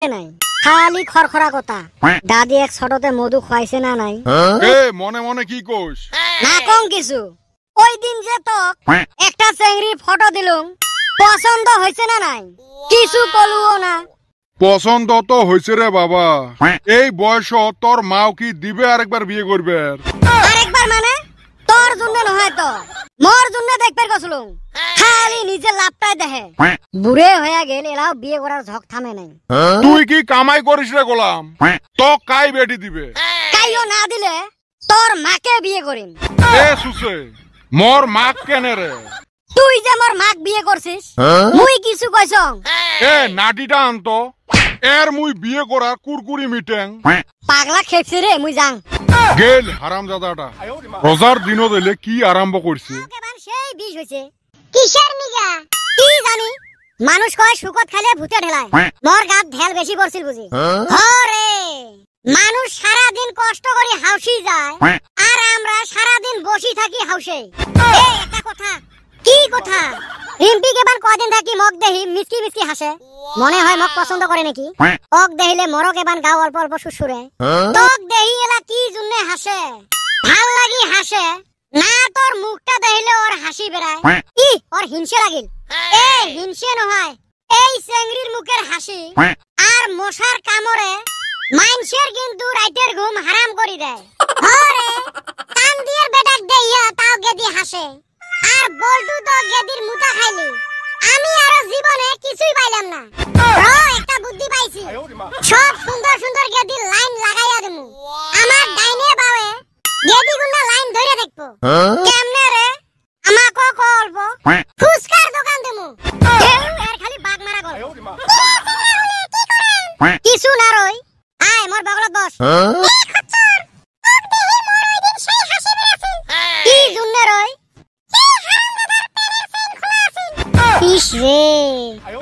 নাই খালি খরখরা কথা দাদি এক ছোটতে মধু খাইছে না নাই এ মনে মনে কি কোস না কম কিছু ওই দিন যে তো একটা চেংড়ির ফটো দিলুম পছন্দ হইছে না নাই কিছু কলুও না পছন্দ তো হইছে রে বাবা এই বয়স তোর মাও কি দিবে আরেকবার বিয়ে করবে আরেকবার মানে তোর জন্য নহয় তো মোর জন্য দেখবে গছলুম খালি নিজে লাভটাই দেখে বুড়ে হয়ে গেল এলাও বিয়ে করার ঝক থামে নাই তুই কি কামাই করিস রে গোলাম তো কাই বেটি দিবে কাইও না দিলে তোর মাকে বিয়ে করিম এ সুসে মোর মাক কেনে রে তুই যে মোর মাক বিয়ে করছিস মুই কিছু কইছ এ নাটিটা আনতো এর মুই বিয়ে করার কুরকুরি মিটেং পাগলা খেপছি রে মুই যাং গেল হারামজাদাটা রোজার দিনও দিলে কি আরম্ভ করছে কেবান সেই বিষ হইছে কিসের মিগা কি জানি মানুষ কয় শুকত খাইলে ভূতে ঢেলায় মোর গাত ঢেল বেশি পড়ছিল বুঝি হরে মানুষ সারা দিন কষ্ট করে হাউসি যায় আর আমরা সারা দিন বসি থাকি হাউসে এই একটা কথা কি কথা রিম্পি কেবান কয়দিন থাকি মগ দেহি মিষ্টি মিষ্টি হাসে মনে হয় মগ পছন্দ করে নাকি ওক দেহিলে মরক এবান গাও অল্প অল্প সুসুরে তোক দেহি এলা কি জুনে হাসে ভাল লাগি হাসে না তোর মুখটা দেখিলে ওর হাসি বেড়ায় ই ওর হিংসে লাগিল এ হিংসে নহয় এই চেংড়ির মুখের হাসি আর মশার কামড়ে মাইনসের কিন্তু রাইতের ঘুম হারাম করি দেয় হরে কান দিয়ে বেটাক দেইয়া তাও গেদি হাসে আর বল্টু তো গেদির মুতা খাইলি আমি আর জীবনে কিছুই পাইলাম না একটা বুদ্ধি পাইছি সব সুন্দর সুন্দর গেদির লাইন লাগাইয়া দেবো আমার ডাইনে বাওয়ে গেদি গুন্ডা লাইন ধরে দেখবো কেমনে রে আমাকে কলব ফুসকার দোকান দেবো এর খালি বাগ মারা গল কিছু না রই আয় মোর বগলত বস কি জুন্নে রই ইস রে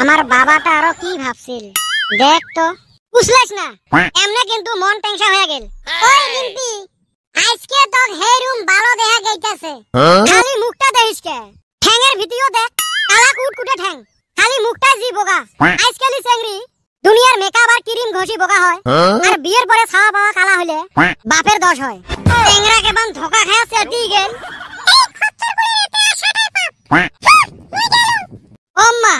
আমার বাবাটা আরো কি ভাবছিল দেখ তো বুঝলাস না এমনে কিন্তু মন টেনশন হয়ে গেল ওই রিম্পি আজকে তো হেই রুম ভালো দেখা যাইতাছে খালি মুখটা দেখিস কে ঠ্যাঙের ভিডিও দেখ কালা কুটকুটে ঠ্যাং খালি মুখটা জি বোগা আজকালি চেংড়ি দুনিয়ার মেকআপ আর ক্রিম ঘষি বোগা হয় আর বিয়ের পরে ছাওয়া পাওয়া কালা হইলে বাপের দোষ হয় চেংড়া কেমন ধোকা খায়া সেটি গেল এই খচ্চর বলে এতে আসাটাই পাপ ওম্মা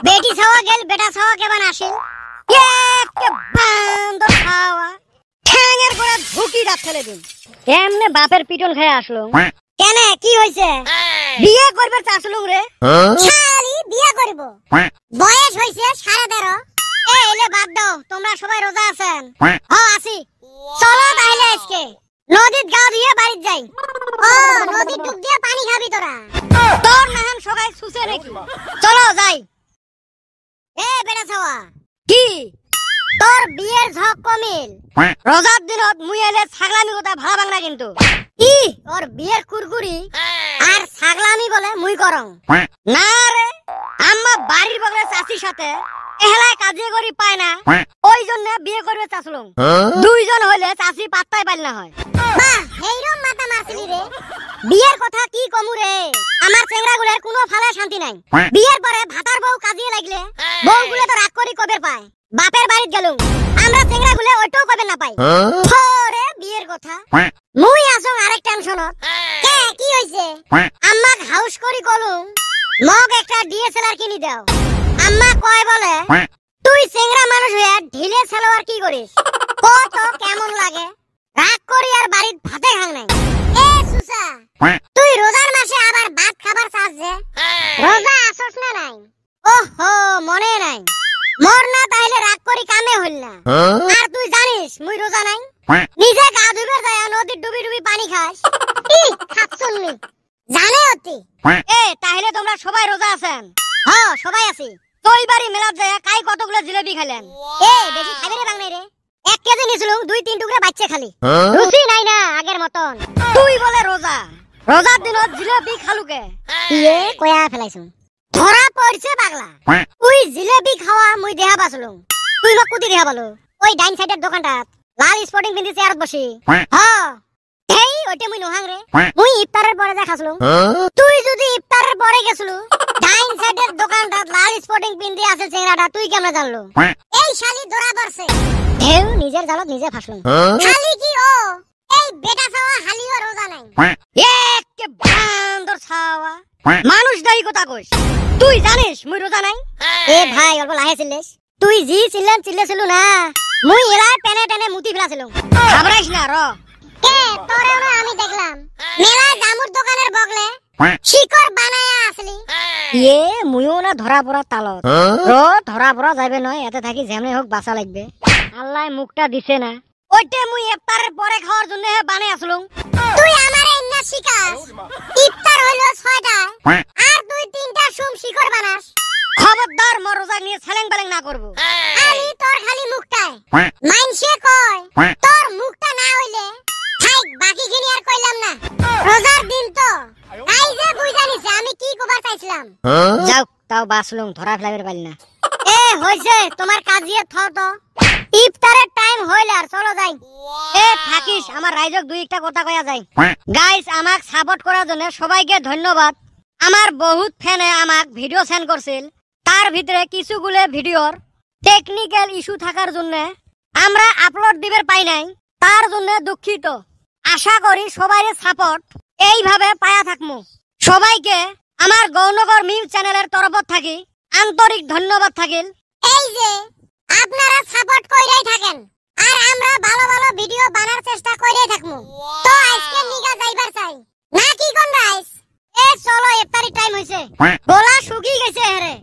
বেটি ছাওয়া গেল বেটা ছাওয়া কেমন আসে কে বান্দর ছাওয়া ঠ্যাঙের গোড়া ঝুঁকি রাত ফেলে দিন এমনে বাপের পিটন খেয়ে আসলো কেন কি হইছে বিয়ে করবে চাসলুম রে শালি বিয়ে করব বয়স হইছে 13.5 এলে বাদ দাও তোমরা সবাই রোজা আছেন আছি চলো তাহলে আজকে নদীত গা দিয়ে বাড়ি যাই নদীর ডুব দিয়ে পানি খাবি তোরা তোর নাহান সবাই সুসে নাকি চলো যাই বেটা ছাওয়া কি তোর বিয়ের ঝক কমিল রোজার দিনত মুই এলে ছাগলামি কথা ভালো বাংলা কিন্তু ই ওর বিয়ের কুরকুরি আর ছাগলামি বলে মুই করং না রে আম্মা বাড়ির বগলে চাচির সাথে এহলায় কাজে করি পায় না ওই জন্য বিয়ে করবে চাচলুম দুইজন হইলে চাচি পাত্তাই পাইল না হয় বাহ হেইরম মাথা মারছিলি রে বিয়ের কথা কি কমু রে আমার চেংড়াগুলোর কোনো ফালে শান্তি নাই বিয়ের পরে ভাতার বউ কাজিয়ে লাগলে বউগুলো তো রাগ করি কবের পায় বাপের বাড়িত গেলুম আমরা চেংড়াগুলো ওইটাও কবে না পাই থরে বিয়ের কথা মুই আসং আরেক টেনশনত কে কি হইছে আম্মাক হাউস করি কলুম মগ একটা ডিএসএলআর কিনি দাও আম্মা কয় বলে তুই চেংড়া মানুষ হয়ে ঢিলে সালোয়ার কি করিস কত কেমন লাগে রাগ করি আর বাড়িত ভাতে খাং নাই এ সুসা তুই রোজার মাসে আবার ভাত খাবার চাস যে রোজা আসস না নাই ওহো মনে নাই মর না তাইলে রাগ করি কামে হইল না আর তুই জানিস মুই রোজা নাই নিজে গা ধুইবার যায় নদীর ডুবি ডুবি পানি খাস ই খাচ্ছুননি জানে অতি তাহলে তোমরা সবাই রোজা আছেন সবাই আছি তোই বাড়ি মেলাত যায় কাই কতগুলো জিলেবি খাইলেন বেশি খাবি রে বাংলাই রে 1 কেজি নিছিলুম 2-3 টুকরা বাচ্চা খালি রুচি নাই না আগের মতন তুই বলে রোজা রোজার দিনত জিলেবি খালুকে কয়া ফেলাইছুম ধরা পড়ছে পাগলা তুই জিলেবি খাওয়া মুই দেহা পাছলুম তুই মোক কুতি দেহা পালো ওই ডাইন সাইডের দোকানটাত লাল স্পটিং পিন্ধি চেয়ারত বসি ওইটা মুই নহাং রে মুই ইফতারের পরে যা খাসলুম তুই যদি ইফতারের পরে গেছলু ডাইন সাইডের দোকানদার লাল স্পটিং পিন্দি আছে চেংড়াটা তুই কেমনে জানলো এই শালি ধরা পড়ছে ঢেউ নিজের জালত নিজে ফাঁসলুম খালি কি ও এই বেটা ছাওয়া হালিও রোজা নাই একে বান্দর ছাওয়া মানুষ দাই কথা কইস তুই জানিস মুই রোজা নাই এ ভাই অল্প লাহে চিল্লেস তুই জি চিল্লেছিলু না মুই এলাই টেনে টেনে মুতি ফেলাছিলুম ঘাবড়াইস না র কে তোরেও না আমি দেখলাম মেলা জামুর দোকানের বগলে শিকড় বানায়া আসলি এ মুইও না ধরা পড়া তালত ধরা পড়া যাবে নয় এতে থাকি যেমনে হোক বাঁচা লাগবে আল্লাহ মুখটা দিছে না ওইতে মুই ইফতারের পরে খাওয়ার জন্য বানাই আসলুম তুই আমারে ইন্না শিখাস ইফতার হইলো 6টায় আর 2-3টা সুম শিকড় বানাস খবরদার মোর রোজা নিয়ে ছলেং বেলেং না করব আমি তোর খালি মুখটায় মাইনসে কয় তোর মুখটা না হইলে থাক বাকি গিনি আর কইলাম না রোজার দিন তো আই যে বুঝা নিছে আমি কি কবার চাইছিলাম যাও তাও বাসলুম ধরা ফেলাইবার পারি না এ হইছে তোমার কাজিয়ে থ তো ইফতারের টাইম হইলে আর চলো যাই এ থাকিস আমার রাইজক দুই একটা কথা কইয়া যাই গাইস আমাক সাপোর্ট করার জন্য সবাইকে ধন্যবাদ আমার বহুত ফ্যানে আমাক ভিডিও সেন্ড করছিল তার ভিতরে কিছুগুলো ভিডিওর টেকনিক্যাল ইস্যু থাকার জন্য আমরা আপলোড দিবার পাই নাই তার জন্য দুঃখিত আশা করি সবাইরে সাপোর্ট এইভাবে পায়া থাকমু সবাইকে আমার গৌনগর মিম চ্যানেলের তরফ থাকি আন্তরিক ধন্যবাদ থাকিল এই যে আপনারা সাপোর্ট কইরাই থাকেন আর আমরা ভালো ভালো ভিডিও বানার চেষ্টা কইরাই থাকমু তো আজকে নিগা যাইবার চাই না কি কোন রাইস এ চলো ইফতারি টাইম হইছে গলা শুকিয়ে গেছে হেরে